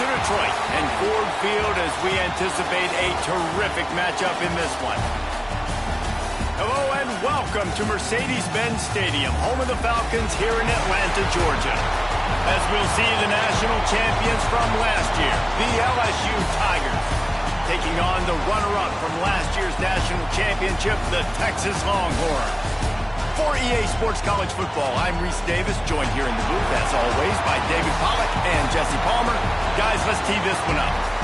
to Detroit and Ford Field as we anticipate a terrific matchup in this one. Hello and welcome to Mercedes-Benz Stadium, home of the Falcons here in Atlanta, Georgia. As we'll see the national champions from last year, the LSU Tigers, taking on the runner-up from last year's national championship, the Texas Longhorns. For EA Sports College Football, I'm Reese Davis, joined here in the booth, as always, by David Pollack and Jesse Palmer. Guys, let's tee this one up.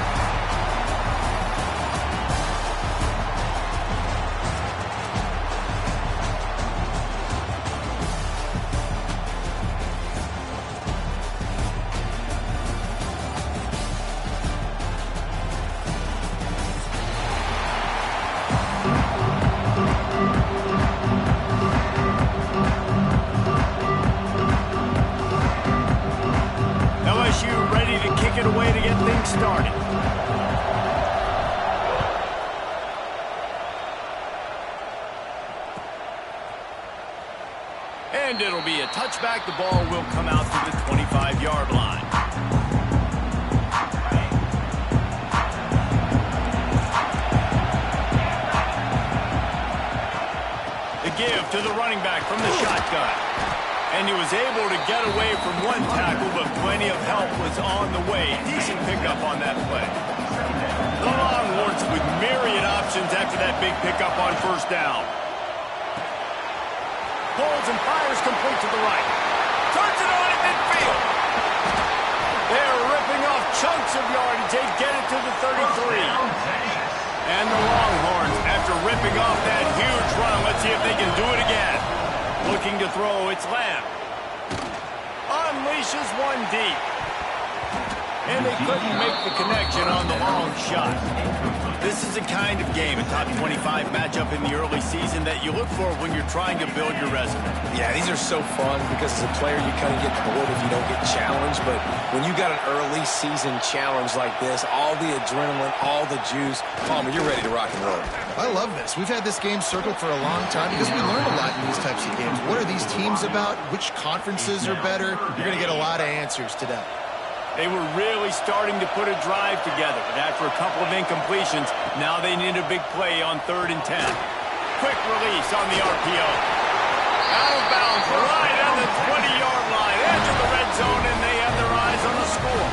Started. And it'll be a touchback. The ball will come out to the 25-yard line. The give to the running back from the shotgun. And he was able to get away from one tackle, but plenty of help was on the way. Decent pickup on that play. The Longhorns with myriad options after that big pickup on first down. Pulls and fires complete to the right. Turns it on at midfield. They're ripping off chunks of yardage. They get it to the 33. And the Longhorns, after ripping off that huge run, let's see if they can do it again. Looking to throw, it's Lamb. Unleashes one deep. And they couldn't make the connection on the long shot. This is the kind of game, a top 25 matchup in the early season, that you look for when you're trying to build your resume. Yeah, these are so fun because as a player you kind of get bored if you don't get challenged. But when you got an early season challenge like this, all the adrenaline, all the juice, Palmer, you're ready to rock and roll. I love this. We've had this game circled for a long time because we learn a lot in these types of games. What are these teams about? Which conferences are better? You're going to get a lot of answers today. They were really starting to put a drive together, but after a couple of incompletions, now they need a big play on 3rd and 10. Quick release on the RPO. Out of bounds, right on the 20-yard line, edge of the red zone, and they have their eyes on the score.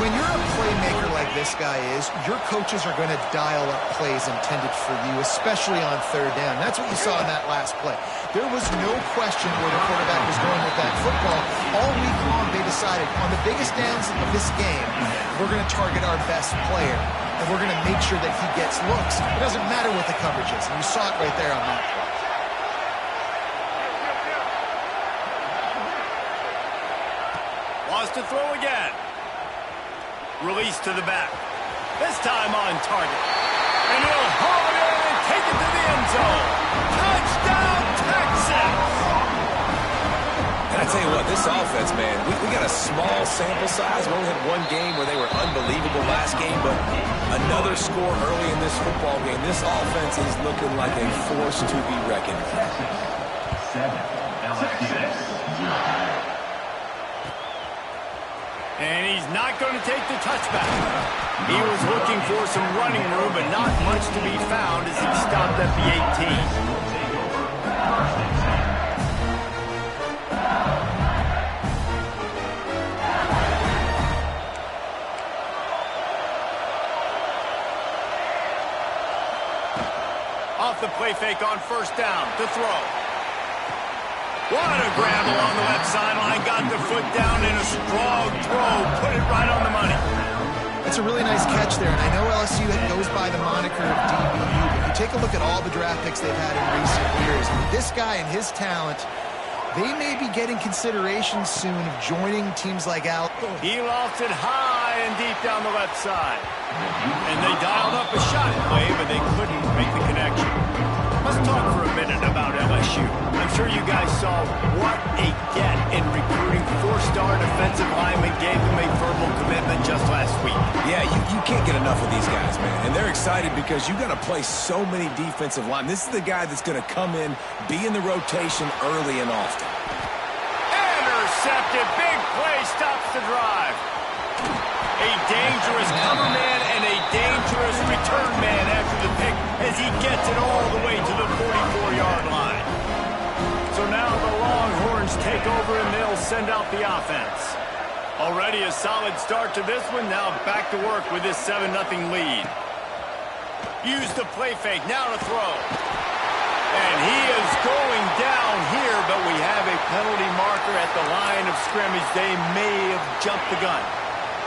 When you're a playmaker like this guy is, your coaches are going to dial up plays intended for you, especially on 3rd down. That's what you saw in that last play. There was no question where the quarterback was going with that football. All week long, they decided, on the biggest downs of this game, we're going to target our best player, and we're going to make sure that he gets looks. It doesn't matter what the coverage is, and you saw it right there on that play. Wants to throw again. Release to the back. This time on target. And he'll haul it in and take it to the end zone. Touchdown, Texas! And I tell you what, this offense, man, we got a small sample size. We only had one game where they were unbelievable last game, but another score early in this football game. This offense is looking like a force to be reckoned with. 7, LSU. And he's not going to take the touchback. He was looking for some running room, but not much to be found as he stopped at the 18. Off the play fake on first down to throw. What a grab along the left sideline. Got the foot down in a strong throw. Put it right on the money. That's a really nice catch there, and I know LSU goes by the moniker of DBU, but you take a look at all the draft picks they've had in recent years. And with this guy and his talent, they may be getting consideration soon of joining teams like Alabama. He lofted high and deep down the left side. And they dialed up a shot play, but they couldn't make the connection. Let's talk for a minute about LSU. I'm sure you guys saw what a get in recruiting. 4-star defensive lineman gave them a verbal commitment just last week. Yeah, you can't get enough of these guys, man. And they're excited because you got to play so many defensive line. This is the guy that's going to come in, be in the rotation early and often. Intercepted. Big play stops the drive. A dangerous cover man and a dangerous return man after the pick as he gets it all the way to the 44-yard line. So now the Longhorns take over and they'll send out the offense. Already a solid start to this one. Now back to work with this 7-0 lead. Use the play fake. Now to throw. And he is going down here, but we have a penalty marker at the line of scrimmage. They may have jumped the gun.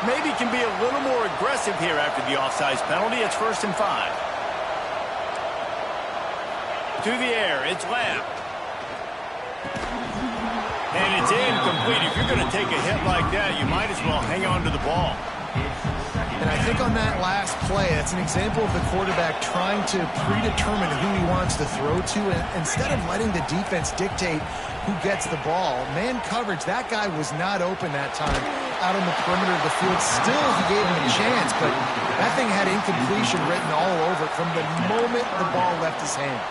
Maybe can be a little more aggressive here after the offsides penalty. It's 1st and 5. To the air. It's Lamb. And it's incomplete. If you're going to take a hit like that, you might as well hang on to the ball. And I think on that last play, that's an example of the quarterback trying to predetermine who he wants to throw to. And instead of letting the defense dictate who gets the ball, man coverage, that guy was not open that time out on the perimeter of the field. Still, he gave him a chance, but that thing had incompletion written all over it from the moment the ball left his hand.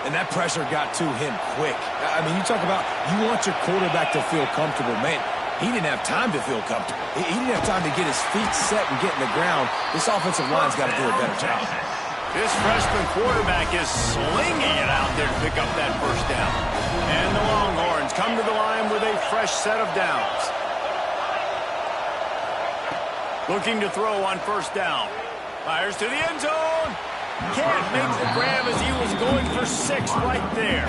And that pressure got to him quick. I mean, you talk about you want your quarterback to feel comfortable. Man, he didn't have time to feel comfortable. He didn't have time to get his feet set and get in the ground. This offensive line's got to do a better job. This freshman quarterback is slinging it out there to pick up that first down. And the Longhorns come to the line with a fresh set of downs. Looking to throw on 1st down. Fires to the end zone. Can't make the grab as he was going for 6 right there.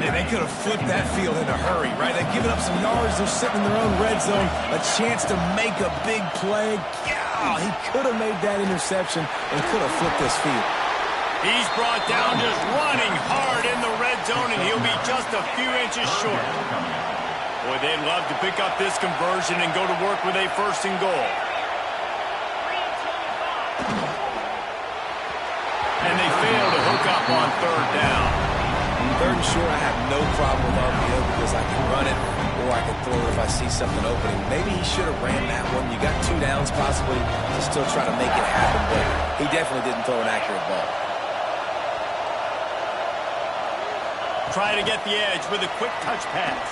Man, they could have flipped that field in a hurry, right? They've given up some yards. They're sitting in their own red zone. A chance to make a big play. Yeah, he could have made that interception and could have flipped this field. He's brought down just running hard in the red zone, and he'll be just a few inches short. Boy, they'd love to pick up this conversion and go to work with a 1st and goal. And they fail to hook up on 3rd down. 3rd and short, I have no problem with RPO because I can run it or I can throw it if I see something opening. Maybe he should have ran that one. You got 2 downs possibly to still try to make it happen, but he definitely didn't throw an accurate ball. Try to get the edge with a quick touch pass.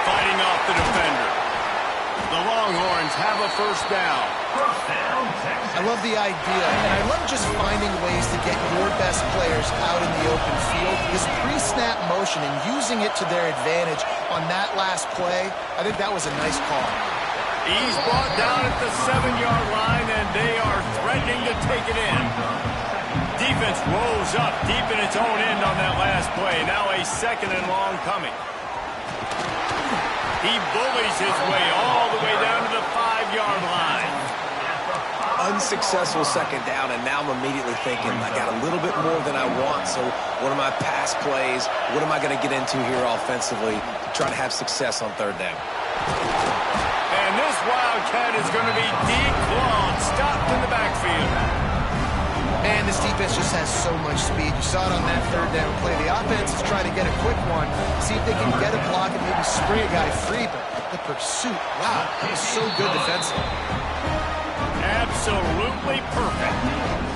Fighting off the defender. The Longhorns have a 1st down. I love the idea, and I love just finding ways to get your best players out in the open field. This pre-snap motion and using it to their advantage on that last play, I think that was a nice call. He's brought down at the 7-yard line, and they are threatening to take it in. Defense rolls up deep in its own end on that last play. Now a 2nd and long coming. He bullies his way all the way down to the 5-yard line. Unsuccessful 2nd down, and now I'm immediately thinking, I got a little bit more than I want, so what are my pass plays? What am I going to get into here offensively to try to have success on 3rd down? And this Wildcat is going to be declawed, stopped in the backfield. Man, this defense just has so much speed. You saw it on that 3rd down play. The offense is trying to get a quick one, see if they can get a block and maybe spring a guy free, but the pursuit, wow, that was so good defensively. Absolutely perfect.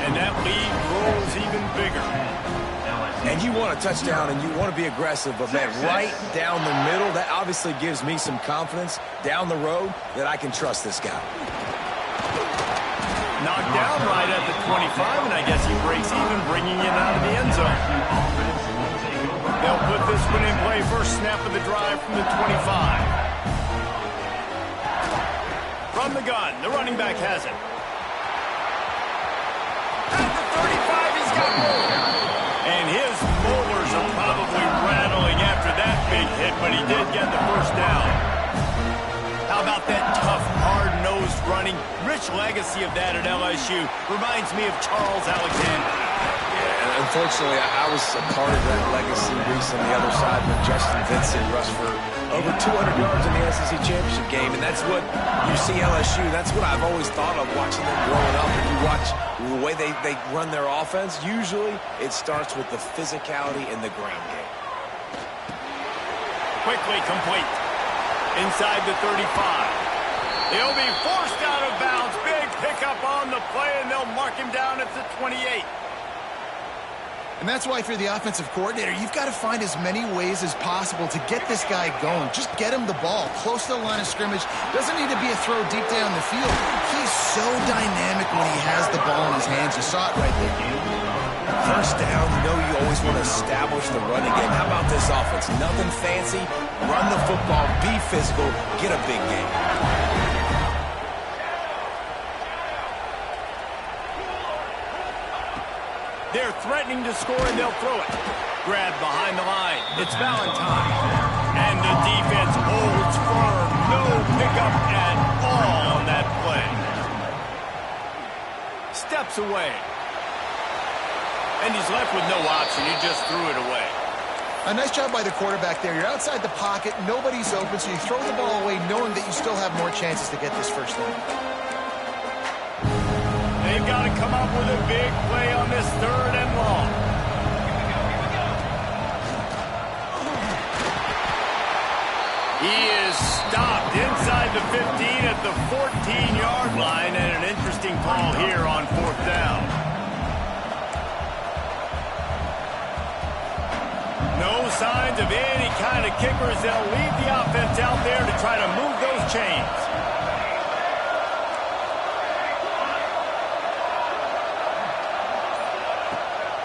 And that lead grows even bigger. And you want a touchdown and you want to be aggressive, but man, right down the middle, that obviously gives me some confidence down the road that I can trust this guy. Knocked down right at the 25, and I guess he breaks even, bringing it out of the end zone. They'll put this one in play. 1st snap of the drive from the 25. From the gun, the running back has it. At the 35, he's got more. And his molars are probably rattling after that big hit, but he did get the 1st down. How about that tough, hard-nosed running? Rich legacy of that at LSU. Reminds me of Charles Alexander. Yeah, and unfortunately, I was a part of that legacy Reese on the other side when Justin Vincent rushed for over 200 yards in the SEC Championship game, and that's what you see LSU. That's what I've always thought of watching them growing up. And you watch the way they run their offense, usually it starts with the physicality in the ground game. Quickly complete. Inside the 35. He'll be forced out of bounds. Big pickup on the play, and they'll mark him down at the 28. And that's why if you're the offensive coordinator, you've got to find as many ways as possible to get this guy going. Just get him the ball close to the line of scrimmage. Doesn't need to be a throw deep down the field. He's so dynamic when he has the ball in his hands. You saw it right there. First down, you know you always want to establish the running game. How about this offense? Nothing fancy. Run the football, be physical, get a big game. They're threatening to score, and they'll throw it. Grabbed behind the line. It's Valentine. And the defense holds firm. No pickup at all on that play. Steps away. And he's left with no option. He just threw it away. A nice job by the quarterback there. You're outside the pocket. Nobody's open, so you throw the ball away knowing that you still have more chances to get this first down. They've got to come up with a big play on this 3rd and long. He is stopped inside the 15 at the 14-yard line, and an interesting call here on 4th down. No signs of any kind of kickers. They'll leave the offense out there to try to move those chains.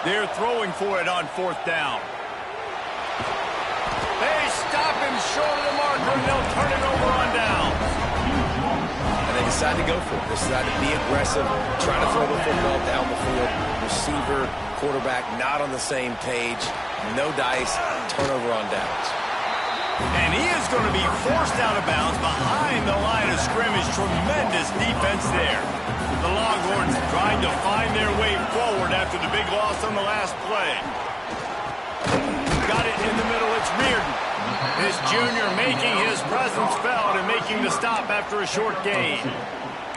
They're throwing for it on 4th down. They stop him short of the marker, and they'll turn it over on downs. And they decide to go for it. They decide to be aggressive, try to throw the football down the field. Receiver, quarterback not on the same page. No dice, turnover on downs. And he is going to be forced out of bounds behind the line of scrimmage. Tremendous defense there. The Longhorns trying to find their way forward after the big loss on the last play. Got it in the middle. It's Reardon. This junior making his presence felt and making the stop after a short gain.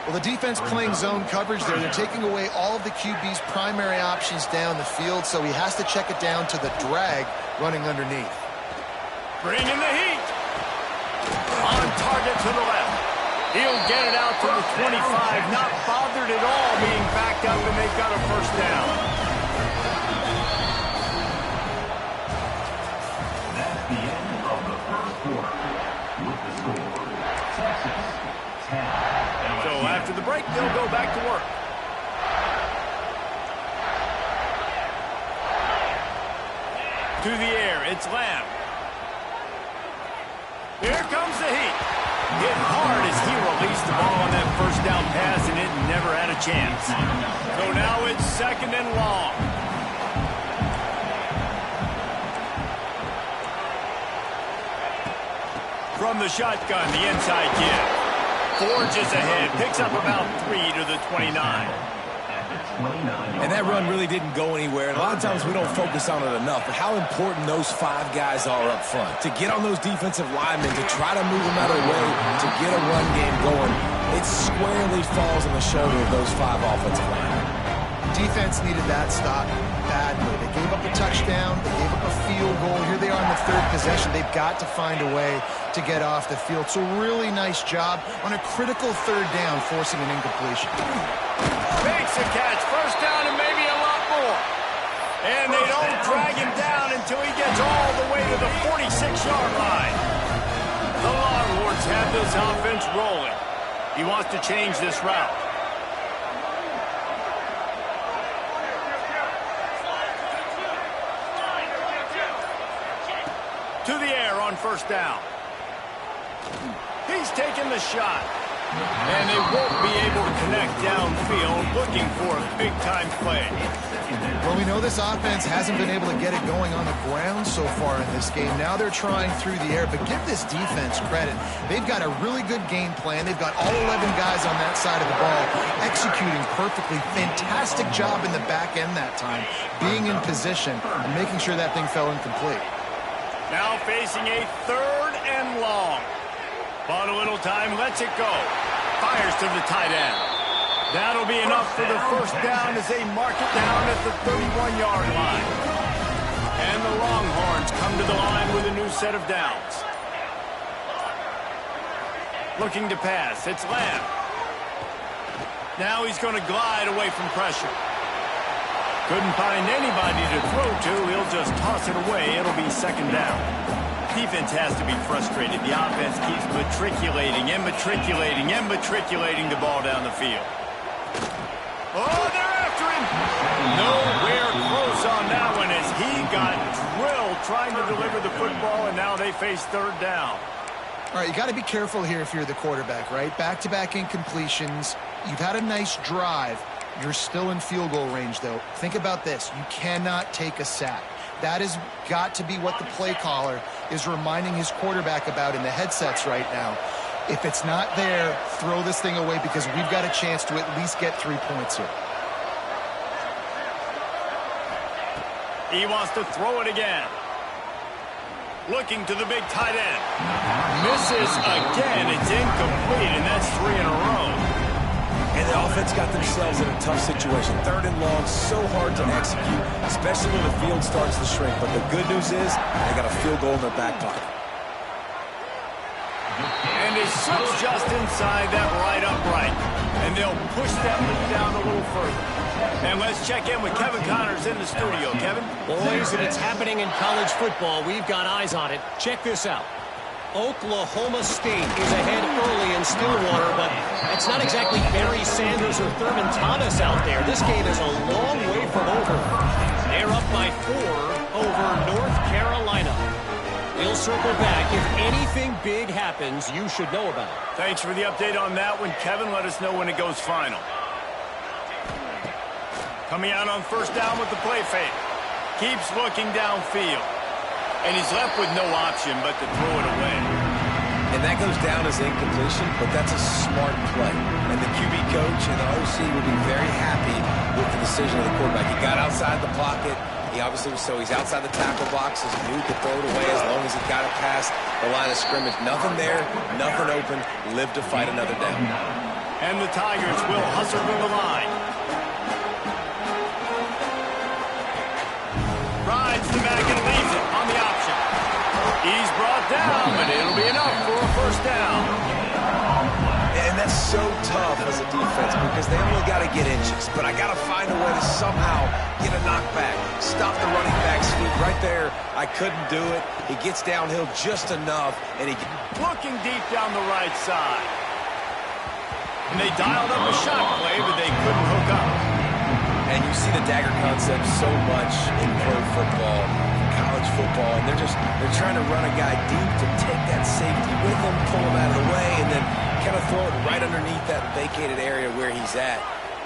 Well, the defense playing zone coverage there. They're taking away all of the QB's primary options down the field, so he has to check it down to the drag running underneath. Bring in the heat. On target to the left. He'll get it out to the 25. Not bothered at all being backed up, and they've got a first down. That's the end of the first quarter. With the score, Texas 10. So after the break, they'll go back to work. To the air, it's Lamb. Here comes the heat. Hit hard as he released the ball on that first down pass, and it never had a chance. So now it's 2nd and long. From the shotgun, the inside kid. Forges ahead, picks up about 3 to the 29. And that run really didn't go anywhere. And a lot of times we don't focus on it enough. But how important those 5 guys are up front. To get on those defensive linemen, to try to move them out of the way, to get a run game going, it squarely falls on the shoulder of those 5 offensive linemen. Defense needed that stop badly. They gave up a touchdown. They gave up a field goal. Here they are in the 3rd possession. They've got to find a way to get off the field. So really nice job on a critical 3rd down, forcing an incompletion. Makes a catch. First down and maybe a lot more. And they don't drag him down until he gets all the way to the 46-yard line. The Longhorns have this offense rolling. He wants to change this route. To the air on first down. He's taking the shot. And they won't be able to connect downfield, looking for a big-time play. Well, we know this offense hasn't been able to get it going on the ground so far in this game. Now they're trying through the air, but give this defense credit. They've got a really good game plan. They've got all 11 guys on that side of the ball executing perfectly. Fantastic job in the back end that time, being in position and making sure that thing fell incomplete. Now facing a 3rd and long. Bought a little time, lets it go. Fires to the tight end. That'll be enough for the first down as they mark it down at the 31-yard line. And the Longhorns come to the line with a new set of downs. Looking to pass, it's Lamb. Now he's going to glide away from pressure. Couldn't find anybody to throw to. He'll just toss it away. It'll be second down. Defense has to be frustrated. The offense keeps matriculating and matriculating and matriculating the ball down the field. Oh, they're after him. Nowhere close on that one as he got drilled trying to deliver the football, and now they face third down. All right, you got to be careful here if you're the quarterback, right? Back-to-back incompletions. You've had a nice drive. You're still in field goal range, though. Think about this. You cannot take a sack. That has got to be what the play caller is reminding his quarterback about in the headsets right now. If it's not there, throw this thing away because we've got a chance to at least get 3 points here. He wants to throw it again. Looking to the big tight end. Misses again. It's incomplete, and that's 3 in a row. And the offense got themselves in a tough situation. Third and long, so hard to execute, especially when the field starts to shrink. But the good news is they got a field goal in their back pocket. And it sits just inside that right upright. And they'll push that lead down a little further. And let's check in with Kevin Connors in the studio. Kevin? Boys, if it's happening in college football, we've got eyes on it. Check this out. Oklahoma State is ahead early in Stillwater, but it's not exactly Barry Sanders or Thurman Thomas out there. This game is a long way from over. They're up by 4 over North Carolina. We'll circle back. If anything big happens, you should know about it. Thanks for the update on that one, Kevin. Let us know when it goes final. Coming out on first down with the play fake. Keeps looking downfield. And he's left with no option but to throw it away. And that goes down as incompletion, but that's a smart play. And the QB coach and the OC will be very happy with the decision of the quarterback. He got outside the pocket. He obviously was he's outside the tackle box. He knew he could throw it away as long as he got it past the line of scrimmage. Nothing there, nothing open. Live to fight another down. And the Tigers will hustle to the line. Rides the back and leaves it on the option. He's brought down, but it'll be enough for a first down. And that's so tough as a defense because they only got to get inches. But I got to find a way to somehow get a knockback. Stop the running back's feet right there. I couldn't do it. He gets downhill just enough. And he looking deep down the right side. And they dialed up a shot play, but they couldn't hook up. And you see the dagger concept so much in pro football, in college football, and they're trying to run a guy deep to take that safety with him, pull him out of the way, and then kind of throw it right underneath that vacated area where he's at.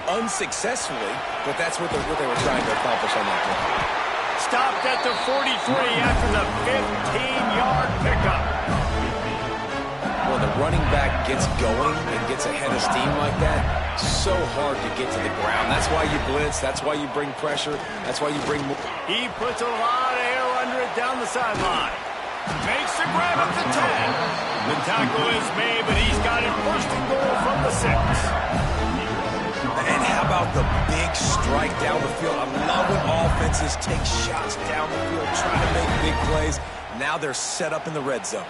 Unsuccessfully, but that's what they were trying to accomplish on that play. Stopped at the 43 after the 15-yard pickup. When the running back gets going and gets ahead of steam like that, so hard to get to the ground. That's why you blitz. That's why you bring pressure. That's why you bring more. He puts a lot of air under it down the sideline. Makes the grab at the 10. The tackle is made, but he's got it first and goal from the 6. And how about the big strike down the field? I love when offenses take shots down the field, trying to make big plays. Now they're set up in the red zone.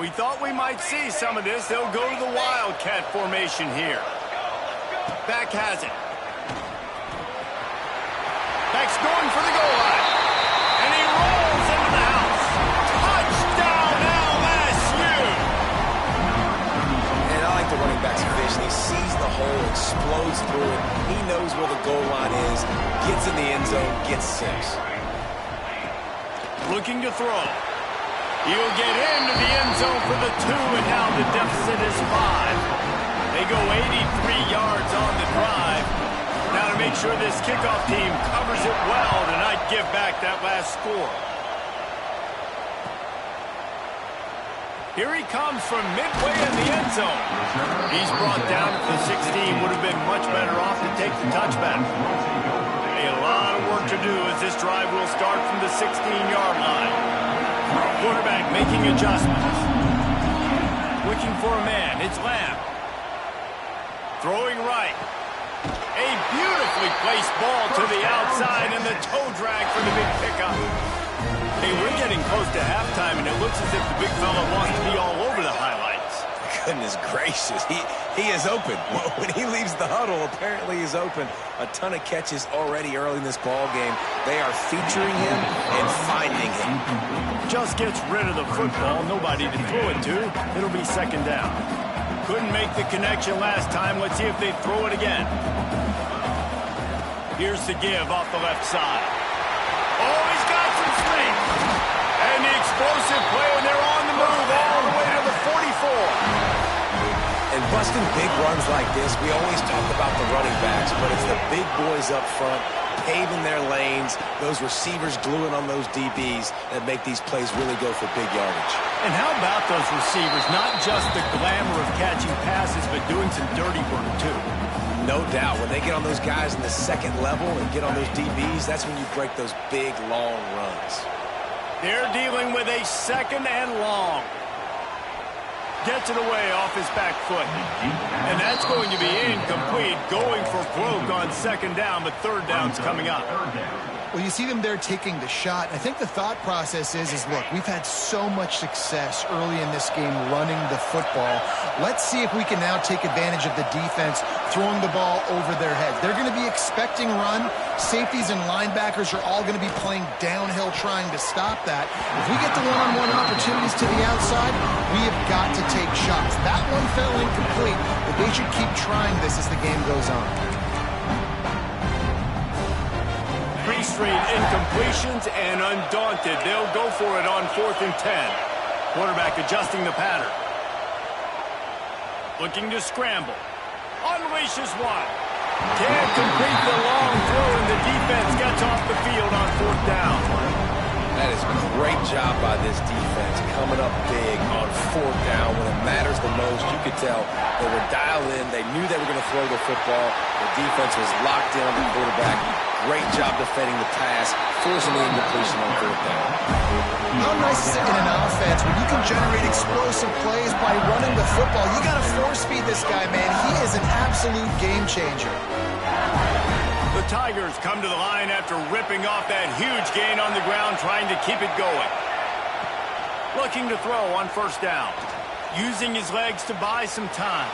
We thought we might see some of this. They'll go to the Wildcat formation here. Beck has it. Beck's going for the goal line. And he rolls into the house. Touchdown, LSU! And I like the running back's vision. He sees the hole, explodes through it. He knows where the goal line is, gets in the end zone, gets 6. Looking to throw. He'll get into the end zone for the 2, and now the deficit is 5. They go 83 yards on the drive. Now to make sure this kickoff team covers it well to not give back that last score. Here he comes from midway in the end zone. He's brought down at the 16. Would have been much better off to take the touchback. A lot of work to do as this drive will start from the 16-yard line. Quarterback making adjustments. Looking for a man. It's Lamb. Throwing right. A beautifully placed ball to the outside and the toe drag for the big pickup. Hey, we're getting close to halftime, and it looks as if the big fella wants to be all over the highlights. Goodness gracious, he is open. When he leaves the huddle, apparently he's open. A ton of catches already early in this ball game. They are featuring him and finding him. Just gets rid of the football, nobody to throw it to. It'll be second down. Couldn't make the connection last time. Let's see if they throw it again. Here's the give off the left side. Oh, he's got some strength. And the explosive play, and they're on the move all the way to the 44. And busting big runs like this, we always talk about the running backs, but it's the big boys up front, paving their lanes, those receivers gluing on those DBs that make these plays really go for big yardage. And how about those receivers? Not just the glamour of catching passes, but doing some dirty work, too. No doubt. When they get on those guys in the second level and get on those DBs, that's when you break those big, long runs. They're dealing with a second and long. Gets it away off his back foot. And that's going to be incomplete. Going for broke on second down, but third down's coming up. Well, you see them there taking the shot. I think the thought process is look, we've had so much success early in this game running the football. Let's see if we can now take advantage of the defense throwing the ball over their heads. They're going to be expecting run. Safeties and linebackers are all going to be playing downhill trying to stop that. If we get the one-on-one opportunities to the outside, we have got to take shots. That one fell incomplete, but they should keep trying this as the game goes on. Three straight incompletions, and undaunted, they'll go for it on 4th and 10. Quarterback adjusting the pattern. Looking to scramble. Unleashes one. Can't complete the long throw, and the defense gets off the field on 4th down. That is a great job by this defense, coming up big on 4th down when it matters the most. You could tell they were dialed in. They knew they were going to throw the football. The defense was locked in on the quarterback. Great job defending the pass, forcing the incompletion on 4th down. How nice is it in an offense when you can generate explosive plays by running the football? You got to force feed this guy, man. He is an absolute game changer. The Tigers come to the line after ripping off that huge gain on the ground, trying to keep it going. Looking to throw on 1st down. Using his legs to buy some time.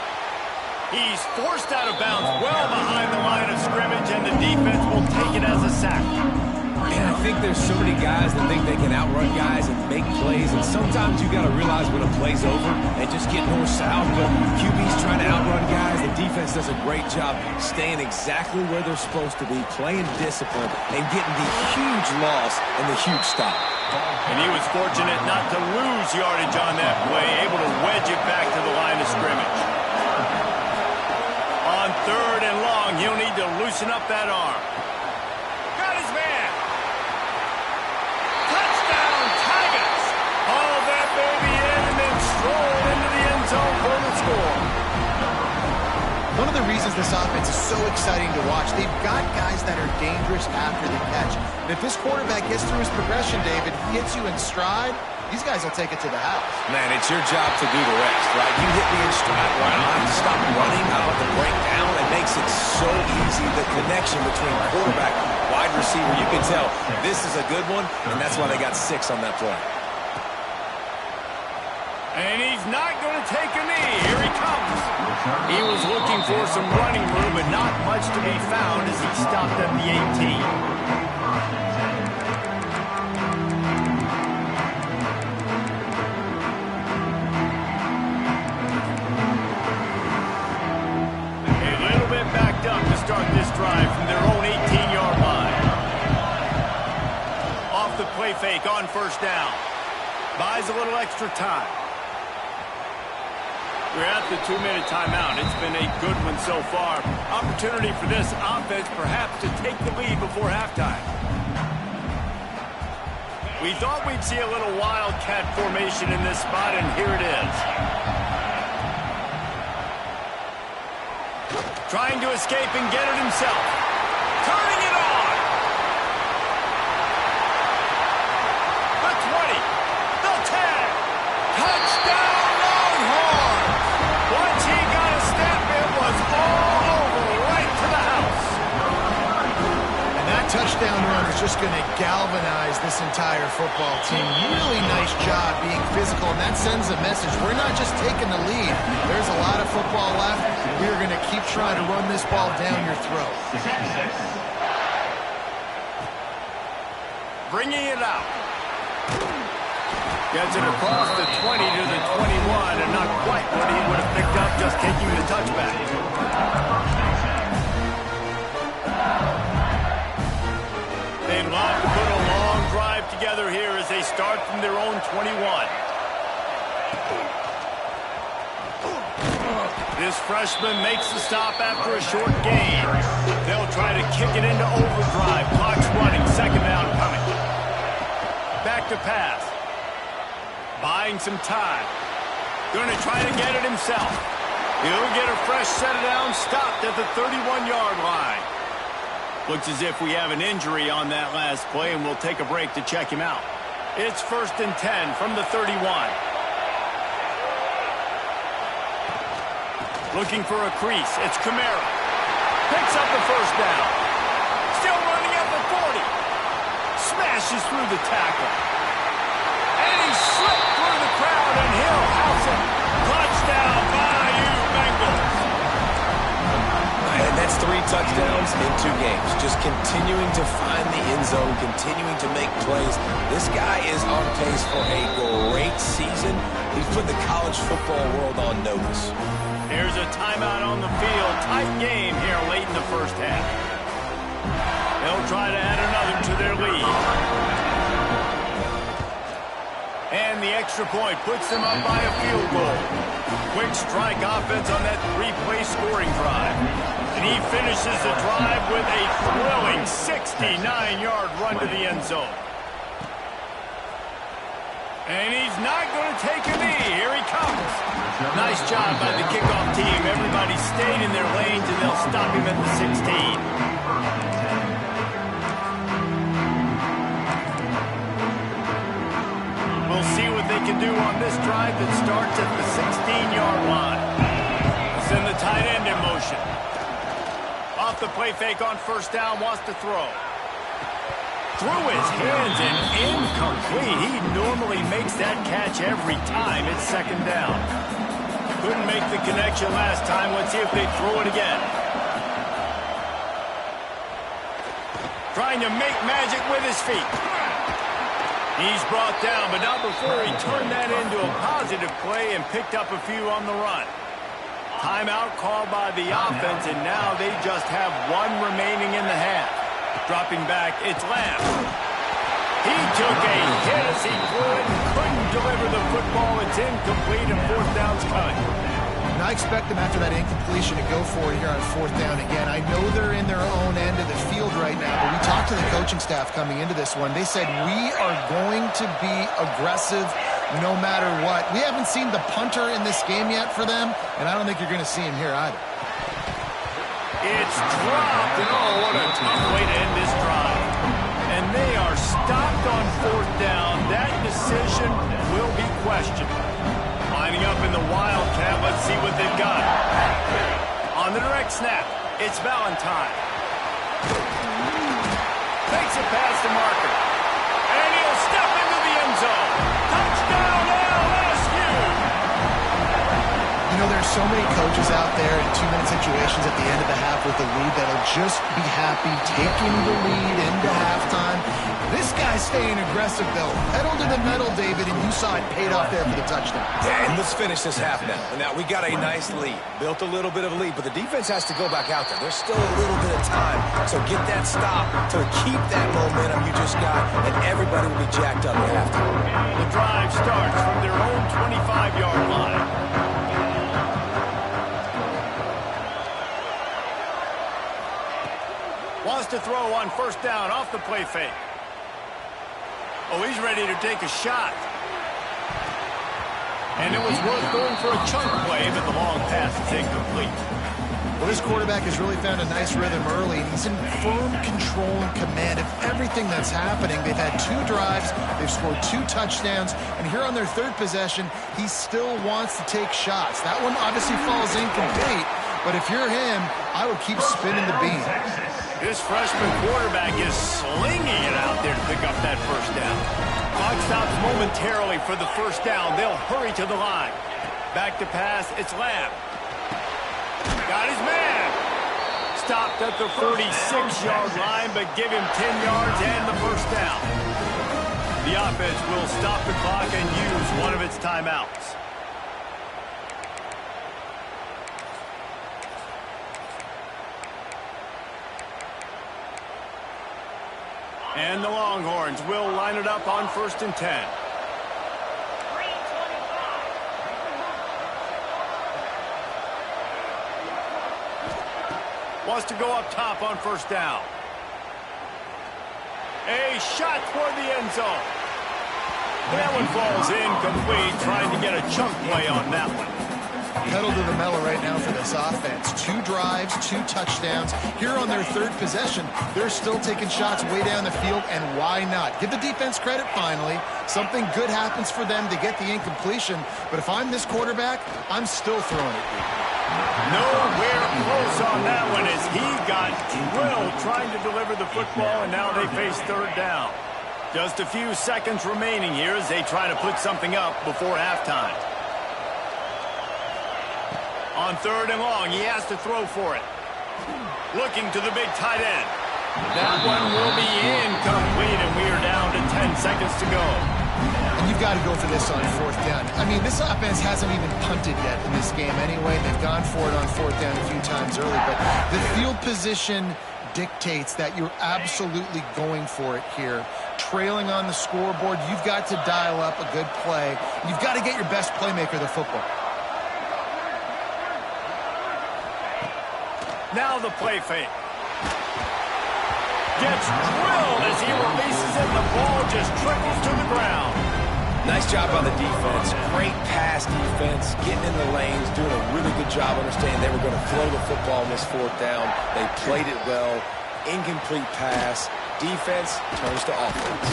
He's forced out of bounds well behind the line of scrimmage, and the defense will take it as a sack. And I think there's so many guys that think they can outrun guys and make plays, and sometimes you got to realize when a play's over and just get north-south, but QB's trying to outrun guys. The defense does a great job staying exactly where they're supposed to be, playing discipline, and getting the huge loss and the huge stop. And he was fortunate not to lose yardage on that play, able to wedge it back to the line of scrimmage. On 3rd and long, he'll need to loosen up that arm. Got his man. Touchdown, Tigers. Haul that baby in and then stroll into the end zone for the score. One of the reasons this offense is so exciting to watch, they've got guys that are dangerous after the catch. And if this quarterback gets through his progression, David, hits you in stride, these guys will take it to the house. Man, it's your job to do the rest, right? You hit me in stride where I don't have to stop running, I don't have to break down. It makes it so easy, the connection between quarterback, wide receiver. You can tell this is a good one, and that's why they got 6 on that play. And he's not going to take a knee. Here he comes. He was looking for some running room, but not much to be found as he stopped at the 18. Start this drive from their own 18-yard line. Off the play fake on 1st down. Buys a little extra time. We're at the 2-minute timeout. It's been a good one so far. Opportunity for this offense perhaps to take the lead before halftime. We thought we'd see a little wildcat formation in this spot, and here it is. Trying to escape and get it himself. Turning it on. The 20. The 10. Touchdown Longhorns. Once he got a step, it was all over right to the house. And that touchdown run is just going to galvanize this entire football team. Really nice job being physical, and that sends a message. We're not just taking the lead. There's a lot of football left. We are going to keep trying to run this ball down your throat. Bringing it out. Gets it across the 20 to the 21, and not quite what he would have picked up just taking the touchback. They'd love to put a long drive together here as they start from their own 21. This freshman makes the stop after a short gain. They'll try to kick it into overdrive. Clock's running, second down coming. Back to pass. Buying some time. Going to try to get it himself. He'll get a fresh set down, stopped at the 31-yard line. Looks as if we have an injury on that last play, and we'll take a break to check him out. It's 1st and 10 from the 31. Looking for a crease. It's Kamara. Picks up the first down. Still running at the 40. Smashes through the tackle. And he slipped through the crowd, and he'll house it. Touchdown, Bayou Bengals. And that's 3 touchdowns in 2 games. Just continuing to find the end zone, continuing to make plays. This guy is on pace for a great season. He's put the college football world on notice. Here's a timeout on the field. Tight game here late in the first half. They'll try to add another to their lead. And the extra point puts them up by a field goal. Quick strike offense on that 3-play scoring drive. And he finishes the drive with a thrilling 69-yard run to the end zone. And he's not going to take a knee. Here he comes. Nice job by the kickoff team. Everybody stayed in their lanes, and they'll stop him at the 16. We'll see what they can do on this drive that starts at the 16-yard line. Send the tight end in motion. Off the play fake on first down, wants to throw. Through his hands and incomplete. He normally makes that catch every time. It's second down. Couldn't make the connection last time. Let's see if they throw it again. Trying to make magic with his feet. He's brought down, but not before he turned that into a positive play and picked up a few on the run. Timeout called by the offense, and now they just have 1 remaining in the half. Dropping back, it's Lamb. He took a hit as he couldn't deliver the football. It's incomplete, and 4th down's coming. And I expect them after that incompletion to go for it here on 4th down again. I know they're in their own end of the field right now, but we talked to the coaching staff coming into this one. They said, we are going to be aggressive no matter what. We haven't seen the punter in this game yet for them, and I don't think you're going to see him here either. It's dropped, and oh, what a tough way to end this drive. And they are stopped on 4th down. That decision will be questioned. Lining up in the Wildcat, let's see what they've got. On the direct snap, it's Valentine. Takes it past the marker. And he'll step into the end zone. Touchdown, LSU! You know, there's so many coaches out there in 2-minute situations at the end of the half with the lead that'll just be happy taking the lead into halftime. This guy's staying aggressive, though. Pedal to the metal, David, and you saw it paid off there for the touchdown. Yeah, and let's finish this half now. Now, we got a nice lead. Built a little bit of a lead, but the defense has to go back out there. There's still a little bit of time. So get that stop to keep that momentum you just got, and everybody will be jacked up at halftime. The drive starts from their own 25-yard line. Wants to throw on first down off the play fake. Oh, he's ready to take a shot. And it was worth going for a chunk play, but the long pass is incomplete. Well, this quarterback has really found a nice rhythm early, and he's in firm control and command of everything that's happening. They've had 2 drives, they've scored 2 touchdowns, and here on their 3rd possession, he still wants to take shots. That one obviously falls incomplete, but if you're him, I would keep spinning the beam. This freshman quarterback is slinging it out there to pick up that first down. Clock stops momentarily for the first down. They'll hurry to the line. Back to pass, it's Lamb. Got his man. Stopped at the 46-yard line, but give him 10 yards and the first down. The offense will stop the clock and use one of its timeouts. And the Longhorns will line it up on 1st and 10. Wants to go up top on 1st down. A shot toward the end zone. That one falls incomplete, trying to get a chunk play on that one. Pedal to the metal right now for this offense. 2 drives, 2 touchdowns. Here on their 3rd possession, they're still taking shots way down the field, and why not? Give the defense credit finally. Something good happens for them to get the incompletion, but if I'm this quarterback, I'm still throwing it deep. Nowhere close on that one as he got drilled trying to deliver the football, and now they face 3rd down. Just a few seconds remaining here as they try to put something up before halftime. On 3rd and long, he has to throw for it. Looking to the big tight end. That one will be incomplete, and we are down to 10 seconds to go. And you've got to go for this on 4th down. I mean, this offense hasn't even punted yet in this game anyway. They've gone for it on 4th down a few times early, but the field position dictates that you're absolutely going for it here. Trailing on the scoreboard, you've got to dial up a good play. You've got to get your best playmaker the football. Now the play fake. Gets drilled as he releases it. The ball just trickles to the ground. Nice job by the defense. Great pass defense, getting in the lanes, doing a really good job understanding they were going to throw the football on this 4th down. They played it well. Incomplete pass. Defense turns to offense.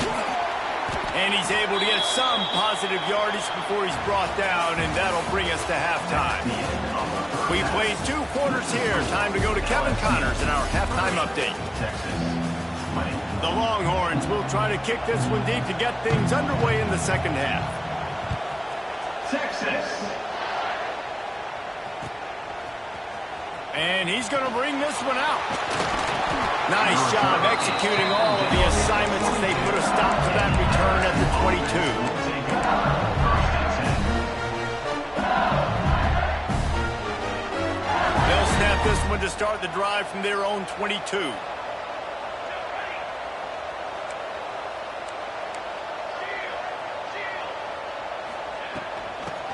And he's able to get some positive yardage before he's brought down, and that'll bring us to halftime. We played 2 quarters here. Time to go to Kevin Connors in our halftime update. The Longhorns will try to kick this one deep to get things underway in the 2nd half. Texas. And he's going to bring this one out. Nice job executing all of the assignments as they put a stop to that return at the 22. They'll snap this one to start the drive from their own 22.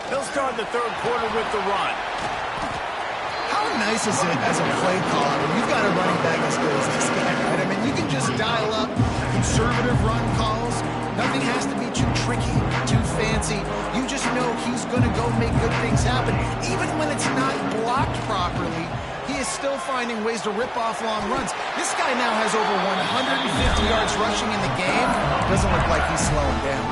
They'll start the 3rd quarter with the run. How nice is it as a play caller when you've got a running back as good as this guy, right? I mean, you can just dial up conservative run calls. Nothing has to be too tricky, too fancy. You just know he's going to go make good things happen. Even when it's not blocked properly, he is still finding ways to rip off long runs. This guy now has over 150 yards rushing in the game. Doesn't look like he's slowing down.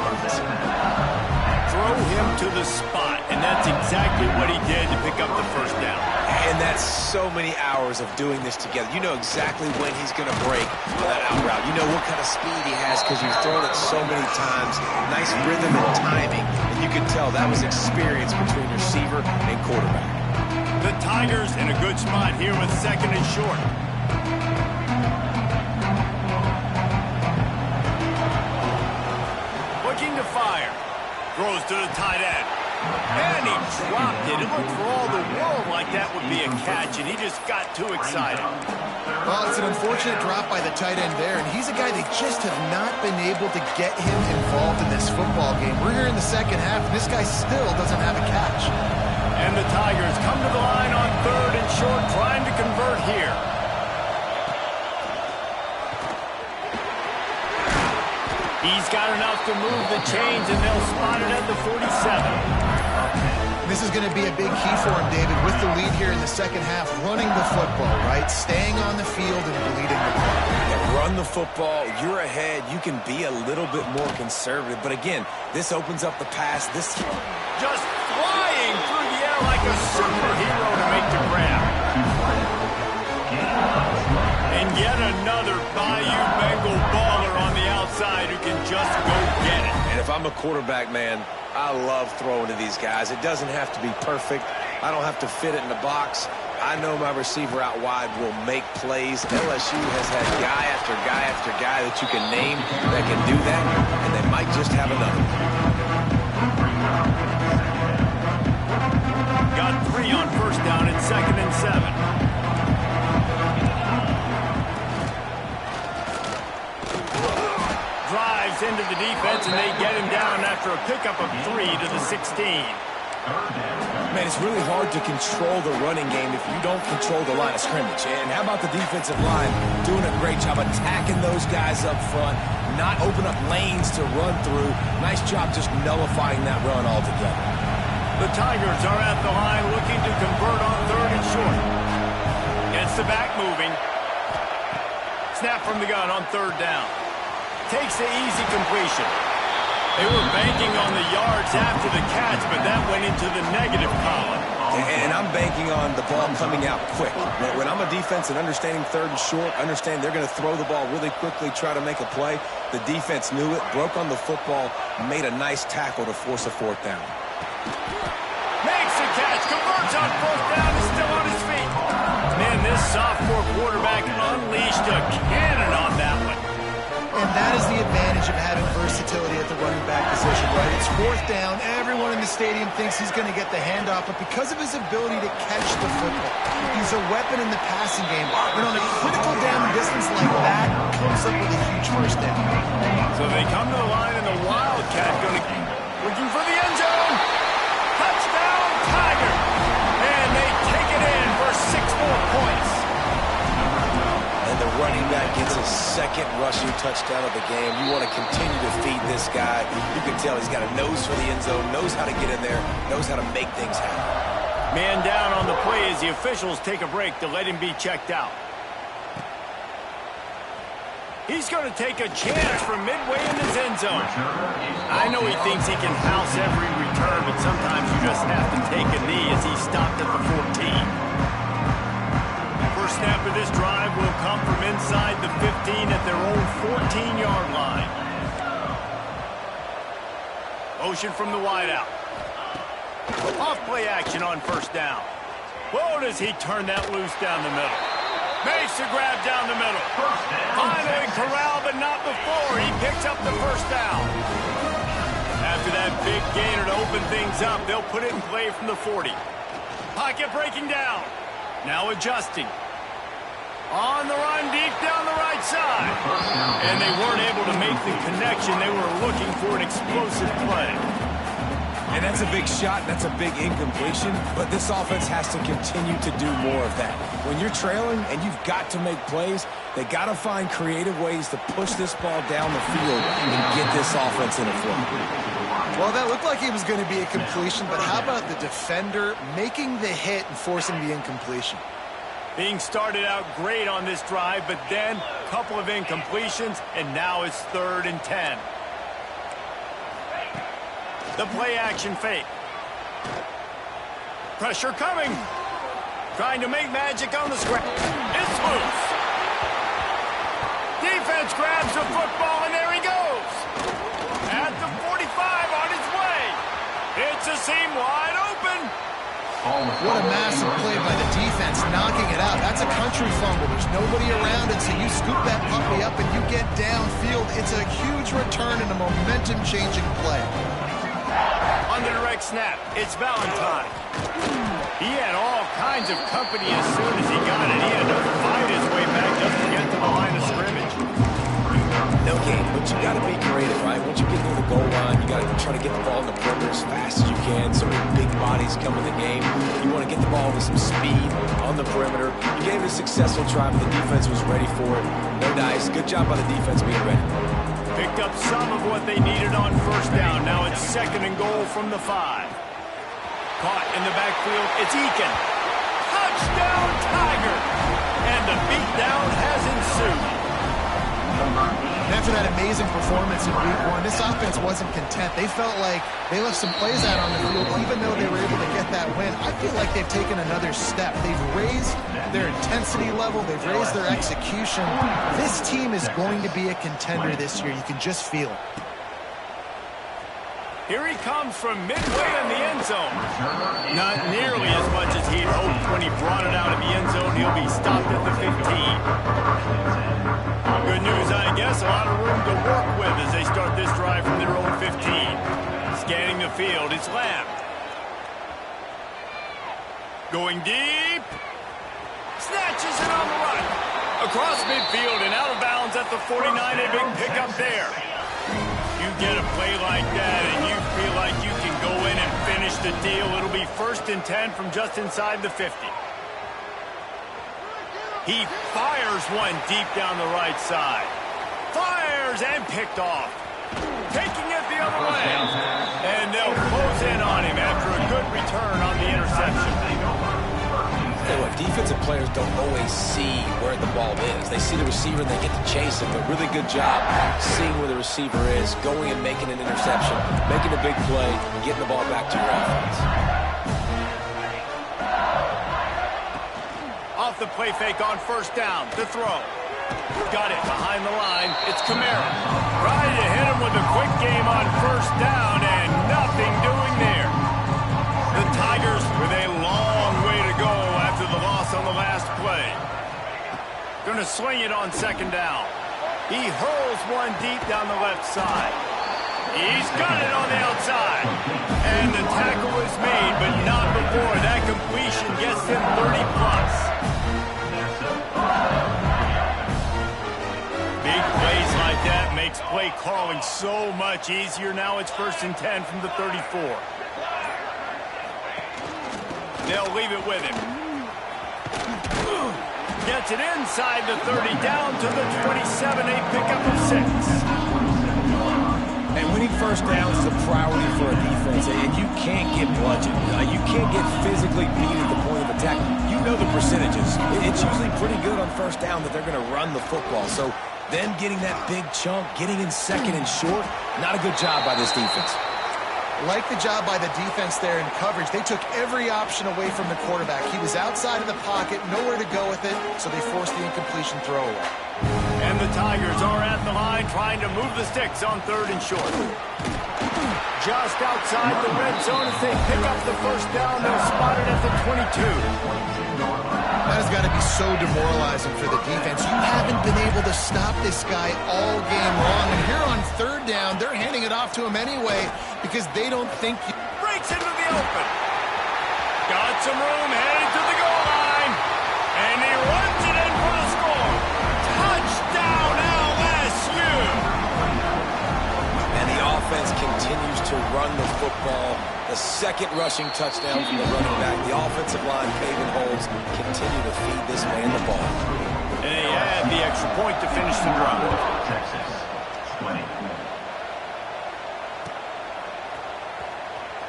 Throw him to the spot, and that's exactly what he did to pick up the first down. And that's so many hours of doing this together. You know exactly when he's going to break on that out route. You know what kind of speed he has because you've thrown it so many times. Nice rhythm and timing. And you can tell that was experience between receiver and quarterback. The Tigers in a good spot here with 2nd and short. Looking to fire. Throws to the tight end. And he dropped it. It looked for all the world like that would be a catch, and he just got too excited. Well, it's an unfortunate drop by the tight end there, and he's a guy they just have not been able to get him involved in this football game. We're here in the 2nd half, and this guy still doesn't have a catch. And the Tigers come to the line on 3rd and short, trying to convert here. He's got enough to move the chains, and they'll spot it at the 47. This is going to be a big key for him, David, with the lead here in the 2nd half, running the football, right? Staying on the field and leading the play. Yeah, run the football. You're ahead. You can be a little bit more conservative. But again, this opens up the pass. This just flying through the air like a superhero to make the grab. And And yet another Bayou Bengal baller on the outside who can just go get it. And if I'm a quarterback, man, I love throwing to these guys. It doesn't have to be perfect. I don't have to fit it in the box. I know my receiver out wide will make plays. LSU has had guy after guy after guy that you can name that can do that, and they might just have another. Got 3 on first down and 2nd and 7. Drives into the defense, and they get him down after a pickup of 3 to the 16. Man, it's really hard to control the running game if you don't control the line of scrimmage. And how about the defensive line doing a great job attacking those guys up front, not open up lanes to run through. Nice job just nullifying that run altogether. The Tigers are at the line looking to convert on 3rd and short. Gets the back moving. Snap from the gun on 3rd down. Takes the easy completion. They were banking on the yards after the catch, but that went into the negative column. And I'm banking on the ball coming out quick. When I'm a defense and understanding 3rd and short, understand they're going to throw the ball really quickly, try to make a play. The defense knew it, broke on the football, made a nice tackle to force a 4th down. Makes the catch, converts on 4th down, is still on his feet. Man, this sophomore quarterback unleashed a cannon on that one. And that is the advantage of having versatility at the running back position, right? It's 4th down. Everyone in the stadium thinks he's going to get the handoff, but because of his ability to catch the football, he's a weapon in the passing game. And on a critical down distance like that, comes up with a huge first down. So they come to the line, and the Wildcat looking for the end zone. Touchdown, Tiger! And they take it in for 6 more points. And the running back gets his 2nd rushing touchdown of the game. You want to continue to feed this guy. You can tell he's got a nose for the end zone, knows how to get in there, knows how to make things happen. Man down on the play as the officials take a break to let him be checked out. He's going to take a chance from midway in his end zone. I know he thinks he can house every return, but sometimes you just have to take a knee as he stopped at the 14. First snap of this drive will come from inside the 15 at their own 14-yard line. Motion from the wideout. Off play action on 1st down. Whoa, does he turn that loose down the middle. Makes the grab down the middle. Finally corralled, but not before. He picks up the 1st down. After that big gainer to open things up, they'll put it in play from the 40. Pocket breaking down. Now adjusting. On the run, deep down the right side. And they weren't able to make the connection. They were looking for an explosive play. And that's a big shot, that's a big incompletion, but this offense has to continue to do more of that. When you're trailing and you've got to make plays, they got to find creative ways to push this ball down the field and get this offense in a flow. Well, that looked like it was going to be a completion, but how about the defender making the hit and forcing the incompletion? Being started out great on this drive, but then a couple of incompletions, and now it's 3rd and 10. The play action fake. Pressure coming. Trying to make magic on the scrap. It's loose. Defense grabs the football, and there he goes. At the 45 on his way. It's a seam wide open. What a massive play by the defense, knocking it out. That's a country fumble. There's nobody around it, so you scoop that puppy up and you get downfield. It's a huge return and a momentum-changing play. On the direct snap, it's Valentine. He had all kinds of company as soon as he got it. He had to fight his way back just to get to the line of scrimmage. No game, but you got to be creative, right? Once you get near the goal line, you got to try to get the ball in the perimeter as fast as you can. So many big bodies come in the game. You want to get the ball with some speed on the perimeter. You gave it a successful try, but the defense was ready for it. No dice. Good job by the defense being ready. Picked up some of what they needed on 1st down. Now it's 2nd and goal from the 5. Caught in the backfield. It's Eakin. Touchdown, Tiger! And the beatdown has ensued. After that amazing performance in week 1, this offense wasn't content. They felt like they left some plays out on the field, even though they were able to get that win. I feel like they've taken another step. They've raised their intensity level. They've raised their execution. This team is going to be a contender this year. You can just feel it. Here he comes from midway in the end zone. Not nearly as much as he'd hoped when he brought it out of the end zone. He'll be stopped at the 15. Good news, I guess. A lot of room to work with as they start this drive from their own 15. Scanning the field, it's Lamb. Going deep. Snatches it on the run. Across midfield and out of bounds at the 49. A big pickup there. You get a play like that and you feel like you can go in and finish the deal. It'll be 1st and 10 from just inside the 50. He fires one deep down the right side. Fires and picked off. Taking it the other way. And they'll close in on him after a good return on the interception. Look, defensive players don't always see where the ball is. They see the receiver and they get to chase him. A really good job seeing where the receiver is, going and making an interception, making a big play, getting the ball back to your offense. Off the play fake on 1st down. The throw. Got it behind the line. It's Kamara. Trying to hit him with a quick game on 1st down and nothing doing there. The Tigers with a long way to go after the loss on the last play. Going to swing it on 2nd down. He hurls one deep down the left side. He's got it on the outside. And the tackle was made, but not before that completion gets him 30+. Big plays like that makes play calling so much easier. Now it's 1st and 10 from the 34. They'll leave it with him. Gets it inside the 30, down to the 27, a pickup of 6. And winning 1st downs is a priority for a defense, and you can't get bludgeoned. You can't get physically beat at the point of attack. You know the percentages. It's usually pretty good on 1st down that they're going to run the football. So then getting that big chunk, getting in 2nd and short, not a good job by this defense. Like the job by the defense there in coverage. They took every option away from the quarterback. He was outside of the pocket, nowhere to go with it, so they forced the incompletion throwaway. And the Tigers are at the line trying to move the sticks on 3rd and short. Just outside the red zone as they pick up the 1st down. They'll spot it at the 22. That has got to be so demoralizing for the defense. You haven't been able to stop this guy all game long. And here on 3rd down, they're handing it off to him anyway because they don't think you... Breaks into the open. Got some room, headed to the goal line. And he runs it in for the score. Touchdown, LSU! And the offense continues to run the football. The 2nd rushing touchdown from the running back. The offensive line paving holes. Continue to feed this man the ball. And they add the extra point to finish the drive. Texas, 20.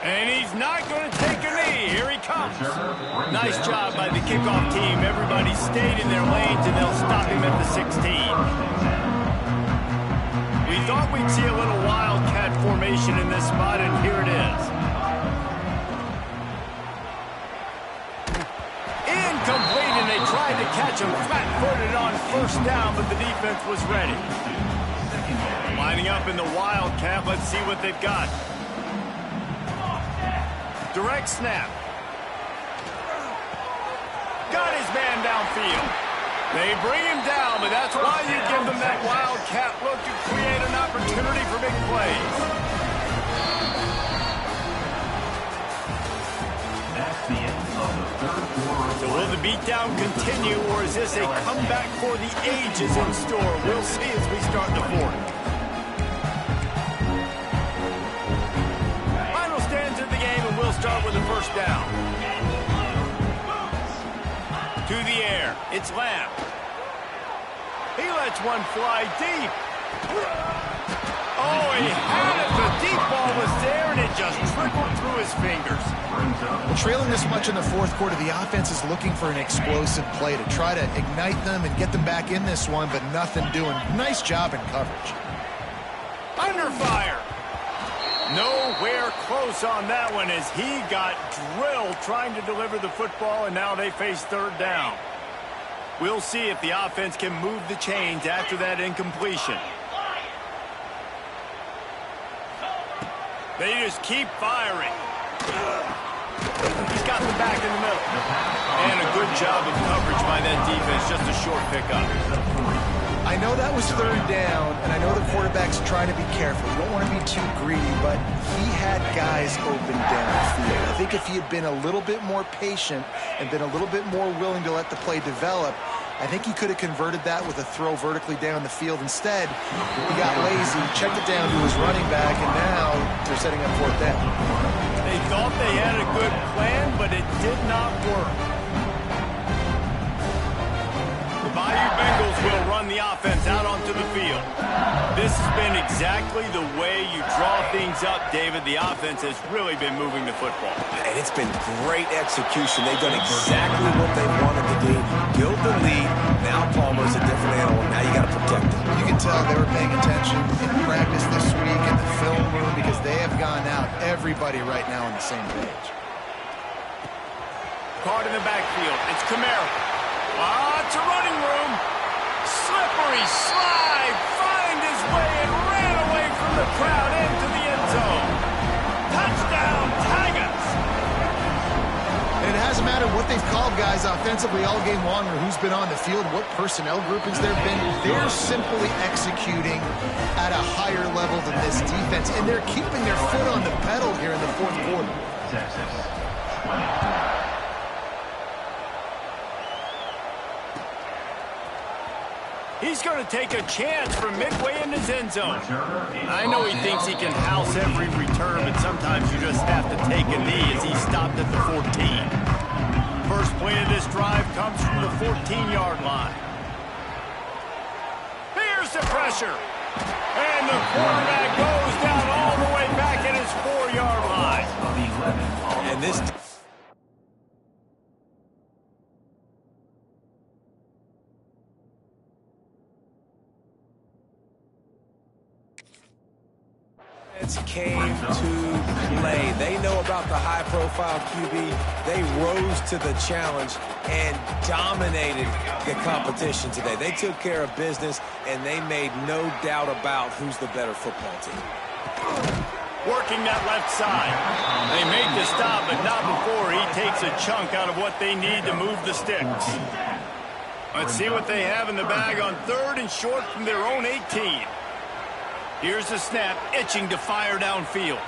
And he's not going to take a knee. Here he comes. Nice job by the kickoff team. Everybody stayed in their lanes, and they'll stop him at the 16. We thought we'd see a little wildcat formation in this spot, and here it is. Incomplete, and they tried to catch him flat-footed on 1st down, but the defense was ready. Lining up in the wildcat. Let's see what they've got. Direct snap. Got his man downfield. They bring him down, but that's why you give them that wildcat look to create an opportunity for big plays. That's the end of the 3rd quarter. So will the beatdown continue, or is this a comeback for the ages in store? We'll see as we start the 4th. Final stands of the game, and we'll start with the 1st down. To the air, it's Lamb. He lets one fly deep. Oh, he had it. The deep ball was there, and it just trickled through his fingers. Well, trailing this much in the 4th quarter, the offense is looking for an explosive play to try to ignite them and get them back in this one, but nothing doing. Nice job in coverage. Under fire. Nowhere close on that one as he got drilled trying to deliver the football, and now they face third down. We'll see if the offense can move the chains after that incompletion. They just keep firing. He's got the back in the middle. And a good job of coverage by that defense, just a short pickup. I know that was third down, and I know the quarterback's trying to be careful. You don't want to be too greedy, but he had guys open downfield. I think if he had been a little bit more patient and been a little bit more willing to let the play develop, I think he could have converted that with a throw vertically down the field. Instead, he got lazy, checked it down to his running back, and now they're setting up fourth down. They thought they had a good plan, but it did not work. The Bayou Bengals will run the offense out onto the field. This has been exactly the way you draw things up, David. The offense has really been moving the football. And it's been great execution. They've done exactly what they wanted to do. Build the lead. Now Palmer's a different animal. Now you got to protect him. You can tell they were paying attention in practice this week in the film room because they have gone out, everybody right now on the same page. Caught in the backfield. It's Kamara. It's a running room. Slippery slide. Find his way and ran away from the crowd into the end zone. Touchdown, Tigers. And it hasn't mattered what they've called guys offensively all game long or who's been on the field, what personnel groupings there have been. They're simply executing at a higher level than this defense, and they're keeping their foot on the pedal here in the fourth quarter. Texas 22. He's going to take a chance from midway in his end zone. I know he thinks he can house every return, but sometimes you just have to take a knee as he stopped at the 14. First play of this drive comes from the 14-yard line. Here's the pressure. And the quarterback goes down all the way back at his 4-yard line. And this came to play. They know about the high-profile QB. They rose to the challenge and dominated the competition today. They took care of business, and they made no doubt about who's the better football team. Working that left side. They make the stop, but not before he takes a chunk out of what they need to move the sticks. Let's see what they have in the bag on third and short from their own 18. Here's the snap, itching to fire downfield.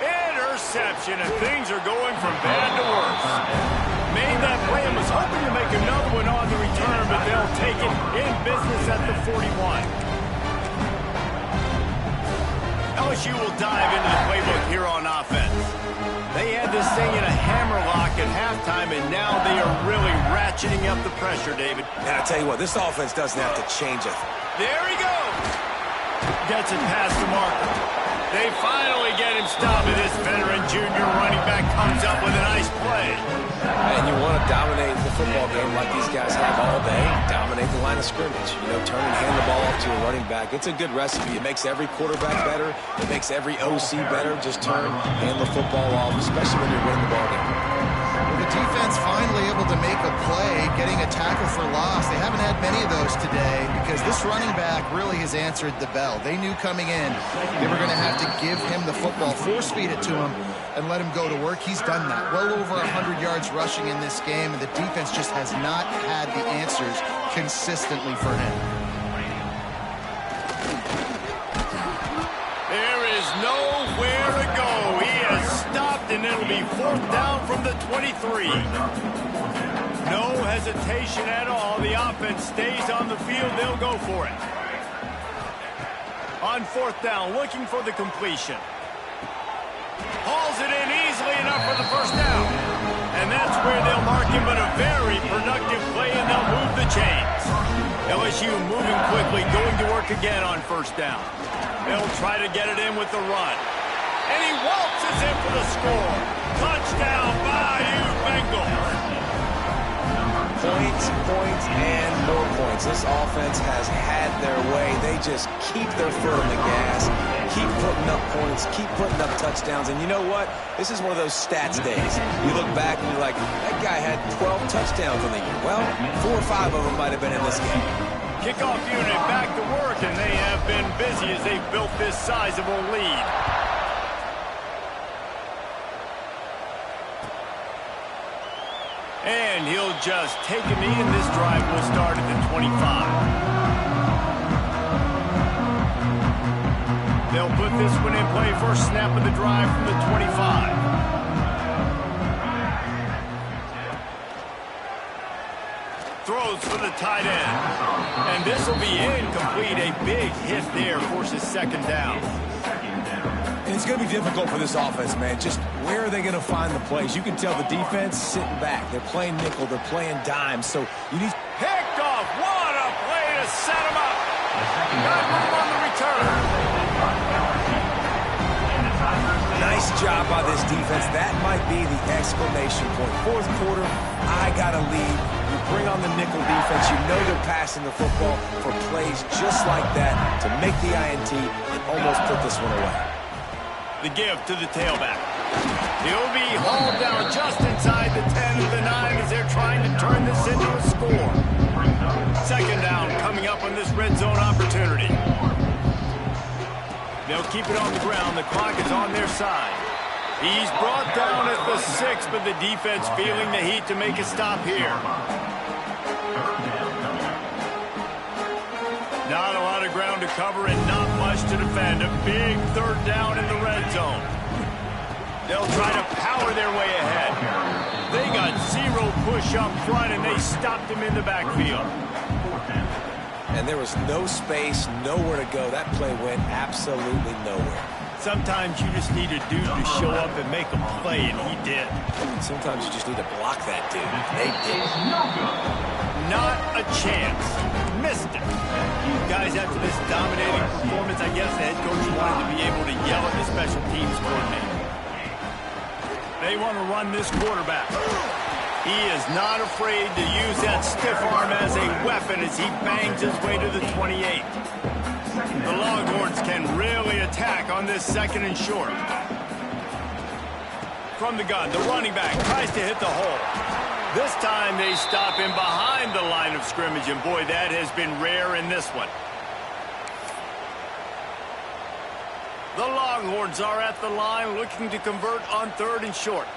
Interception, and things are going from bad to worse. Made that play and was hoping to make another one on the return, but they'll take it in business at the 41. LSU will dive into the playbook here on offense. They had this thing in a hammerlock at halftime, and now they are really ratcheting up the pressure, David. And I tell you what, this offense doesn't have to change it. There he goes. Gets it past the marker. They finally get him stopped, and this veteran junior running back comes up with a nice play. And you want to dominate the football game like these guys have all day. Dominate the line of scrimmage. You know, turn and hand the ball off to a running back. It's a good recipe. It makes every quarterback better. It makes every OC better. Just turn, hand the football off, especially when you're winning the ball game. Well, the defense finally able to make a play, getting a tackle for loss. They haven't had many of those today because this running back really has answered the bell. They knew coming in they were going to have to give him the football, force feed it to him, and let him go to work. He's done that. Well over 100 yards rushing in this game, and the defense just has not had the answers consistently for him. There is nowhere to go. He has stopped, and it'll be fourth down from the 23. No hesitation at all. The offense stays on the field. They'll go for it. On fourth down, looking for the completion. Hauls it in easily enough for the first down. And that's where they'll mark him, but a very productive play, and they'll move the chains. LSU moving quickly, going to work again on first down. They'll try to get it in with the run. And he waltzes in for the score. Touchdown, Bayou Bengals. Point points and more points. This offense has had their way. They just keep their foot on the gas, keep putting up points, keep putting up touchdowns. And you know what? This is one of those stats days. You look back and you're like, that guy had 12 touchdowns on the year. Well, 4 or 5 of them might have been in this game. Kickoff unit back to work, and they have been busy as they've built this sizable lead. And he'll just take a knee, and this drive will start at the 25. They'll put this one in play. First snap of the drive from the 25. Throws for the tight end. And this will be incomplete. A big hit there forces second down. And it's going to be difficult for this offense, man. Just where are they going to find the plays? You can tell the defense sitting back. They're playing nickel. They're playing dime. So you need... Picked off. What a play to set him up. Got room on the return. Nice job by this defense. That might be the exclamation point. Fourth quarter, I got to lead. You bring on the nickel defense. You know they're passing the football for plays just like that to make the INT and almost put this one away. The give to the tailback. He'll be hauled down just inside the 10 of the 9 as they're trying to turn this into a score. Second down coming up on this red zone opportunity. They'll keep it on the ground. The clock is on their side. He's brought down at the 6, but the defense feeling the heat to make a stop here. Not a lot of ground to cover and not much to defend. A big third down in the red zone. They'll try to power their way ahead. They got 0 push up front, and they stopped him in the backfield. And there was no space, nowhere to go. That play went absolutely nowhere. Sometimes you just need a dude to show up and make a play, and he did. Sometimes you just need to block that dude. They did. Not a chance. Missed it. Guys, after this dominating performance, I guess the head coach wanted to be able to yell at the special teams coordinator. They want to run this quarterback. He is not afraid to use that stiff arm as a weapon as he bangs his way to the 28. The Longhorns can really attack on this second and short. From the gun, the running back tries to hit the hole. This time they stop him behind the line of scrimmage, and boy, that has been rare in this one. The Longhorns are at the line looking to convert on third and short.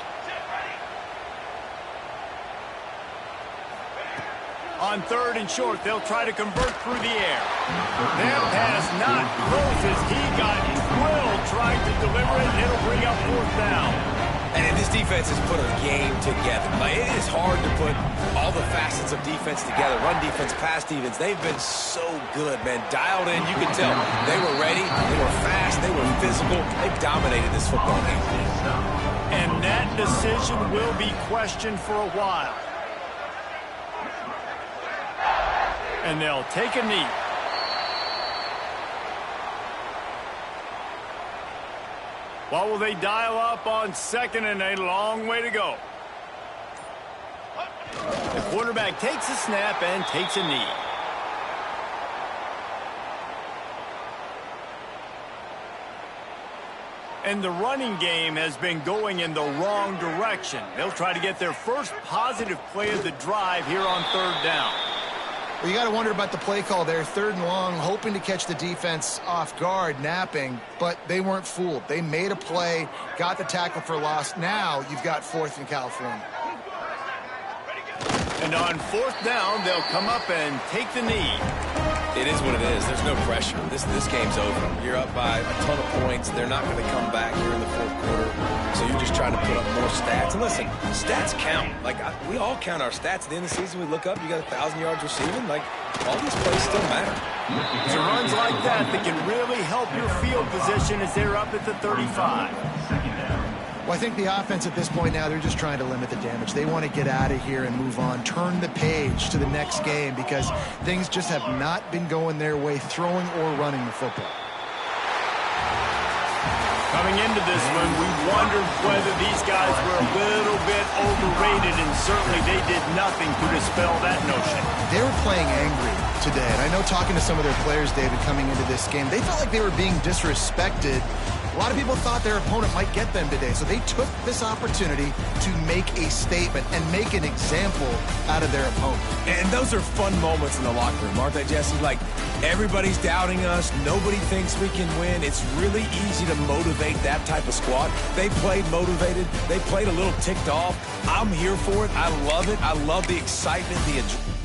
On third and short, they'll try to convert through the air. That pass not close as he got drilled trying to deliver it, and it'll bring up fourth down. And this defense has put a game together. Like, it is hard to put all the facets of defense together. Run defense, pass defense. They've been so good, man. Dialed in, you can tell. They were ready, they were fast, they were physical. They've dominated this football game. And that decision will be questioned for a while. And they'll take a knee. What will they dial up on second, and a long way to go? The quarterback takes a snap and takes a knee. And the running game has been going in the wrong direction. They'll try to get their first positive play of the drive here on third down. Well, you got to wonder about the play call there. Third and long, hoping to catch the defense off guard, napping, but they weren't fooled. They made a play, got the tackle for loss. Now you've got fourth in California. And on fourth down, they'll come up and take the knee. It is what it is. There's no pressure. This game's over. You're up by a ton of points. They're not going to come back here in the fourth quarter. So you're just trying to put up more stats. And listen, stats count. Like, we all count our stats. At the end of the season, we look up, you got 1,000 yards receiving. Like, all these plays still matter. It's runs like that that can really help your field position as they're up at the 35. Well, I think the offense at this point now, they're just trying to limit the damage. They want to get out of here and move on, turn the page to the next game because things just have not been going their way, throwing or running the football. Coming into this one, we wondered whether these guys were a little bit overrated faded, and certainly they did nothing to dispel that notion. They were playing angry today, and I know talking to some of their players, David, coming into this game, they felt like they were being disrespected. A lot of people thought their opponent might get them today, so they took this opportunity to make a statement and make an example out of their opponent. And those are fun moments in the locker room, aren't they, Jesse? Like, everybody's doubting us. Nobody thinks we can win. It's really easy to motivate that type of squad. They played motivated. They played a little ticked off. I'm here for it. I love it. I love the excitement, the adrenaline.